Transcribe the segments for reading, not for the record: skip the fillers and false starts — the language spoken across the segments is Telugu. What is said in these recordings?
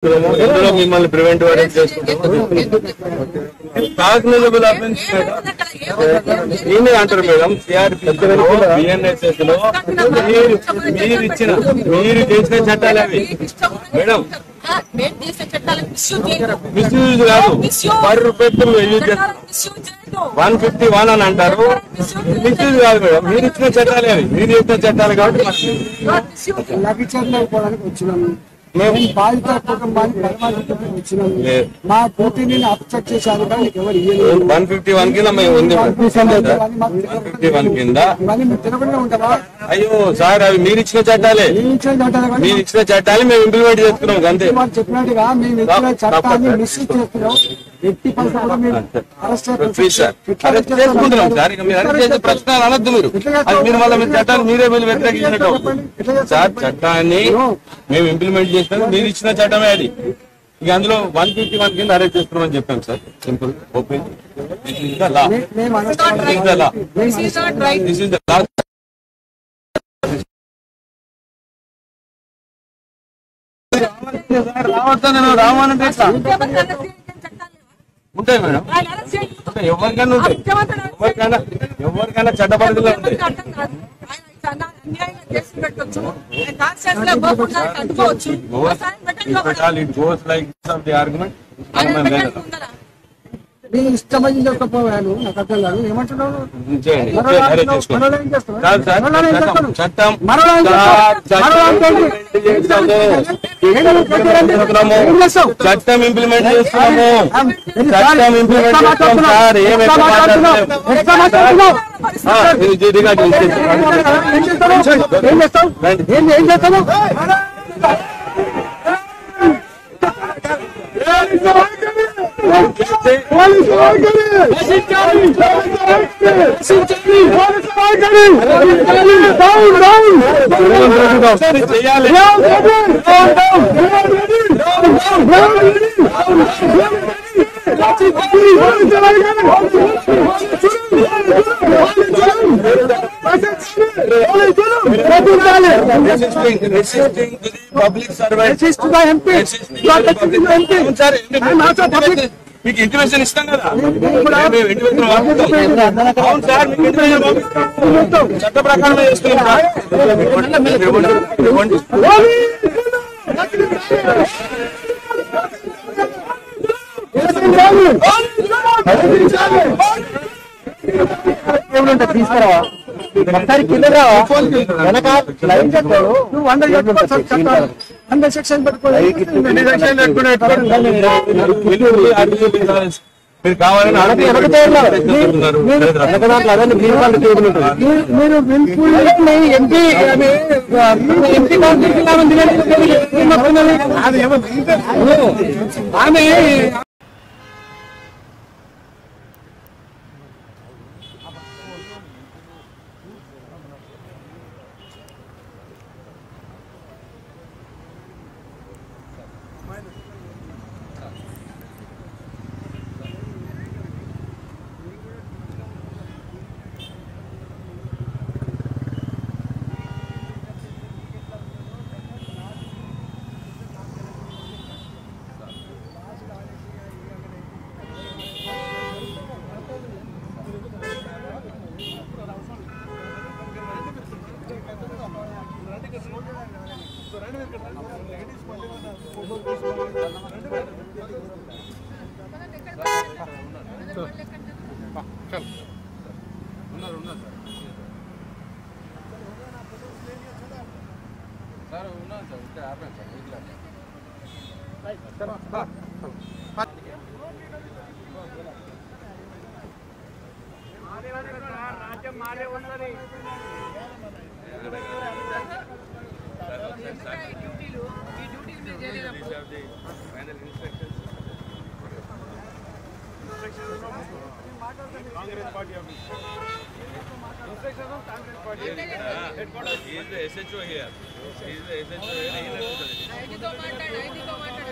ఇందులో మిమ్మల్ని ప్రివెంటివ్ అరెస్ట్ చేసుకుంటాము. కాగ్నిజబుల్ అఫెన్స్ నేనే అంటారు మేడం. బిఎన్ఎస్ఎస్ లో మీరు చేసిన చట్టాలు అవి మేడం. మిస్యూజ్ కాదు, పర్ రూపాయలు యూజ్ చేస్తారు. 151 అని అంటారు. మిస్యూజ్ కాదు మేడం, మీరు ఇచ్చిన చట్టాలే అవి, మీరు చేసిన చట్టాలు కాబట్టి మేము బాధిత కుటుంబానికి పరిమాణం వచ్చినాము. మా డ్యూటీని అప్సెట్ చేశారు. 151 కింద మేము ఉంది. 151 కింద అయ్యో సార్, అవి మీరు ఇచ్చిన చట్టాలే, మీరు ఇచ్చిన చట్టాలు మేము ఇంప్లిమెంట్ చేస్తున్నాం అంతే. చెప్పినట్టుగా మేము ఇచ్చిన చట్టాన్ని మిస్యూజ్ చేస్తున్నాం. ఎట్టి పరిస్థితుల్లో కూడా మేము అరెస్ట్ చేసుకుంటున్నాం సార్. ఇక మీరు అరెస్ట్ చేసే ప్రశ్నలు అనొద్దు. మీరు మళ్ళీ మీ చట్టాన్ని మీరే వెళ్ళి వ్యతిరేకించినట్టు సార్. చట్టాన్ని మేము ఇంప్లిమెంట్ చేస్తాం, మీరు ఇచ్చిన చట్టమే అది. ఇక అందులో 151 కింద అరెస్ట్ చేస్తున్నామని చెప్పాం sir. Simple open. This is the law. రావద్దా? నేను రావాలంటే ఉంటాయి మేడం, ఎవరికైనా ఉంటాయి, ఎవరికైనా చట్ట పరిధిలో ఉంటాయి. మీ ఇష్టమైంది చెప్పకపోయాను. నాకు అర్థం కాదు, ఏమంటున్నాను? చట్టం ఇంప్లిమెంట్ చేస్తున్నాము. చట్టం ఇంప్లిమెంట్ చేస్తున్నాం సార్. ఏం చేస్తాము? పబ్లిక్ సర్వెంట్ మీకు ఇంటిమేషన్ ఇస్తాం కదా. అవును సార్, మీకు ఇంటిమేషన్ చట్ట ప్రకారమే చేస్తున్నాం సార్. తీసుకురావా ఒకసారి కింద రావా? వెనక లైన్ చెప్తాడు. నువ్వు 100 సెక్షన్ పెట్టుకోవాలి. మీరు కావాలని మీరు ఎంపీ ఆమె Congress party of instructions of Congress party. Headquarters. He is the SHO here. He is the SHO here. ID to matter.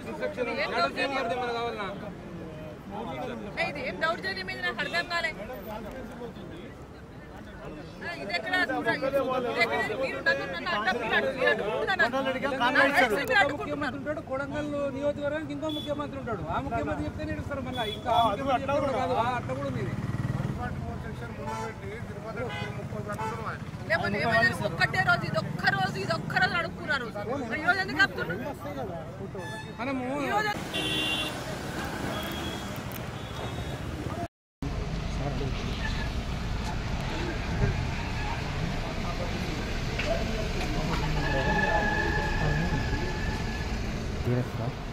Instruction. Kodangal నియోజకవర్గానికి ఇంకో ముఖ్యమంత్రి ఉంటాడు. ఆ ముఖ్యమంత్రి చెప్తేనే ఇస్తారు. మళ్ళీ ఇంకా అట్లా కూడా ఉంది. ఒక్కటే రోజు ఇది ఒక్క రోజు అడుక్కున్నారు. ఈ రోజు ఎందుకు ఆపుతున్నారు? మనము Yes, sir.